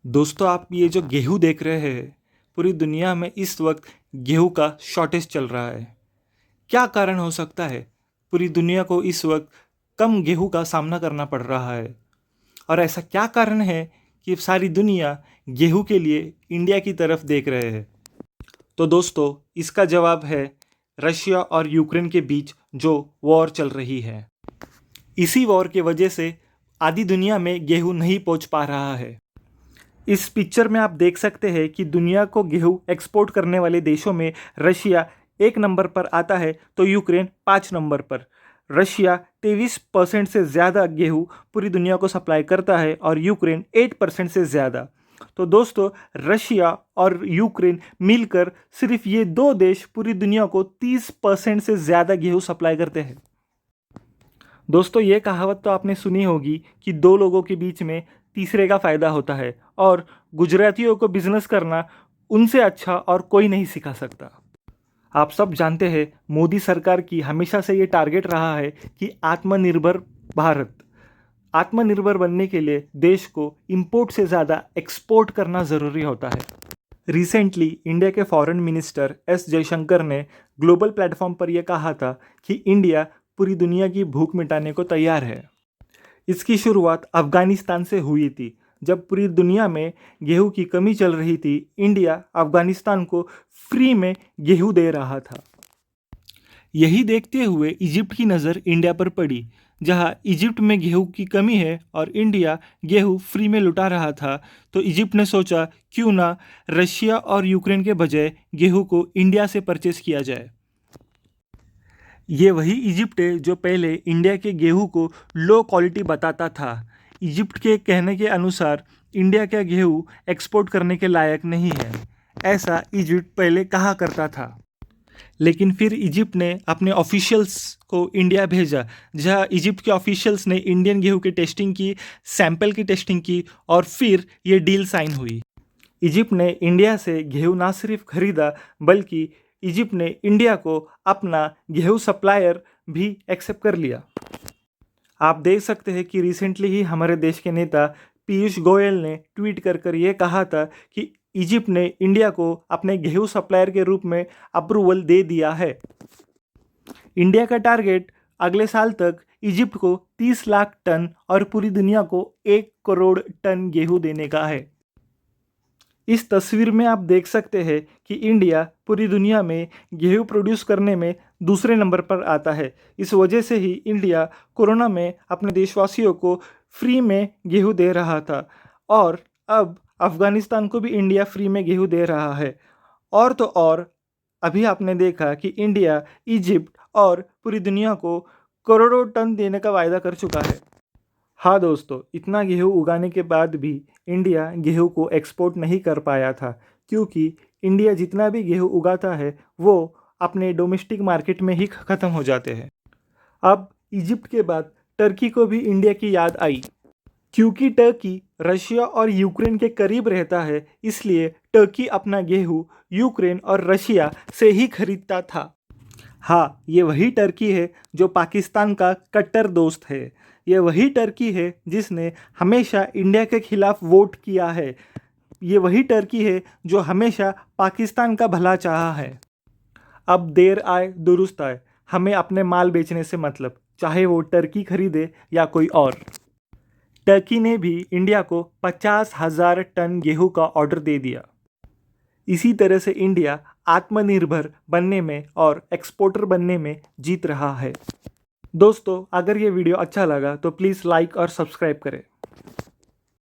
दोस्तों, आप ये जो गेहूँ देख रहे हैं, पूरी दुनिया में इस वक्त गेहूँ का शॉर्टेज चल रहा है। क्या कारण हो सकता है पूरी दुनिया को इस वक्त कम गेहूँ का सामना करना पड़ रहा है? और ऐसा क्या कारण है कि सारी दुनिया गेहूँ के लिए इंडिया की तरफ देख रहे हैं? तो दोस्तों, इसका जवाब है रशिया और यूक्रेन के बीच जो वॉर चल रही है। इसी वॉर के वजह से आधी दुनिया में गेहूँ नहीं पहुंच पा रहा है। इस पिक्चर में आप देख सकते हैं कि दुनिया को गेहूं एक्सपोर्ट करने वाले देशों में रशिया 1 नंबर पर आता है तो यूक्रेन 5 नंबर पर। रशिया 23% से ज़्यादा गेहूं पूरी दुनिया को सप्लाई करता है और यूक्रेन 8% से ज़्यादा। तो दोस्तों, रशिया और यूक्रेन मिलकर सिर्फ ये दो देश पूरी दुनिया को 30% से ज़्यादा गेहूं सप्लाई करते हैं। दोस्तों, ये कहावत तो आपने सुनी होगी कि दो लोगों के बीच में तीसरे का फ़ायदा होता है, और गुजरातियों को बिजनेस करना उनसे अच्छा और कोई नहीं सिखा सकता। आप सब जानते हैं, मोदी सरकार की हमेशा से ये टारगेट रहा है कि आत्मनिर्भर भारत। आत्मनिर्भर बनने के लिए देश को इंपोर्ट से ज़्यादा एक्सपोर्ट करना ज़रूरी होता है। रिसेंटली इंडिया के फॉरेन मिनिस्टर एस जयशंकर ने ग्लोबल प्लेटफॉर्म पर यह कहा था कि इंडिया पूरी दुनिया की भूख मिटाने को तैयार है। इसकी शुरुआत अफ़गानिस्तान से हुई थी। जब पूरी दुनिया में गेहूं की कमी चल रही थी, इंडिया अफ़गानिस्तान को फ्री में गेहूं दे रहा था। यही देखते हुए इजिप्ट की नज़र इंडिया पर पड़ी। जहां इजिप्ट में गेहूं की कमी है और इंडिया गेहूं फ्री में लुटा रहा था, तो इजिप्ट ने सोचा क्यों ना रशिया और यूक्रेन के बजाय गेहूं को इंडिया से परचेस किया जाए। ये वही इजिप्ट है जो पहले इंडिया के गेहूं को लो क्वालिटी बताता था। इजिप्ट के कहने के अनुसार इंडिया का गेहूं एक्सपोर्ट करने के लायक नहीं है, ऐसा इजिप्ट पहले कहा करता था। लेकिन फिर इजिप्ट ने अपने ऑफिशियल्स को इंडिया भेजा, जहां इजिप्ट के ऑफिशियल्स ने इंडियन गेहूं की टेस्टिंग की, सैंपल की टेस्टिंग की, और फिर ये डील साइन हुई। इजिप्ट ने इंडिया से गेहूं ना सिर्फ खरीदा, बल्कि इजिप्ट ने इंडिया को अपना गेहूं सप्लायर भी एक्सेप्ट कर लिया। आप देख सकते हैं कि रिसेंटली ही हमारे देश के नेता पीयूष गोयल ने ट्वीट कर ये कहा था कि इजिप्ट ने इंडिया को अपने गेहूं सप्लायर के रूप में अप्रूवल दे दिया है। इंडिया का टारगेट अगले साल तक इजिप्ट को 30 लाख टन और पूरी दुनिया को 1 करोड़ टन गेहूं देने का है। इस तस्वीर में आप देख सकते हैं कि इंडिया पूरी दुनिया में गेहूं प्रोड्यूस करने में दूसरे नंबर पर आता है। इस वजह से ही इंडिया कोरोना में अपने देशवासियों को फ्री में गेहूं दे रहा था, और अब अफ़गानिस्तान को भी इंडिया फ्री में गेहूं दे रहा है। और तो और, अभी आपने देखा कि इंडिया इजिप्ट और पूरी दुनिया को करोड़ों टन देने का वायदा कर चुका है। हाँ दोस्तों, इतना गेहूं उगाने के बाद भी इंडिया गेहूं को एक्सपोर्ट नहीं कर पाया था, क्योंकि इंडिया जितना भी गेहूं उगाता है वो अपने डोमेस्टिक मार्केट में ही ख़त्म हो जाते हैं। अब इजिप्ट के बाद टर्की को भी इंडिया की याद आई, क्योंकि टर्की रशिया और यूक्रेन के करीब रहता है, इसलिए टर्की अपना गेहूं यूक्रेन और रशिया से ही खरीदता था। हाँ, ये वही टर्की है जो पाकिस्तान का कट्टर दोस्त है। ये वही टर्की है जिसने हमेशा इंडिया के खिलाफ वोट किया है। ये वही टर्की है जो हमेशा पाकिस्तान का भला चाहा है। अब देर आए दुरुस्त आए, हमें अपने माल बेचने से मतलब, चाहे वो टर्की खरीदे या कोई और। टर्की ने भी इंडिया को 50,000 टन गेहूं का ऑर्डर दे दिया। इसी तरह से इंडिया आत्मनिर्भर बनने में और एक्सपोर्टर बनने में जीत रहा है। दोस्तों, अगर ये वीडियो अच्छा लगा तो प्लीज़ लाइक और सब्सक्राइब करें।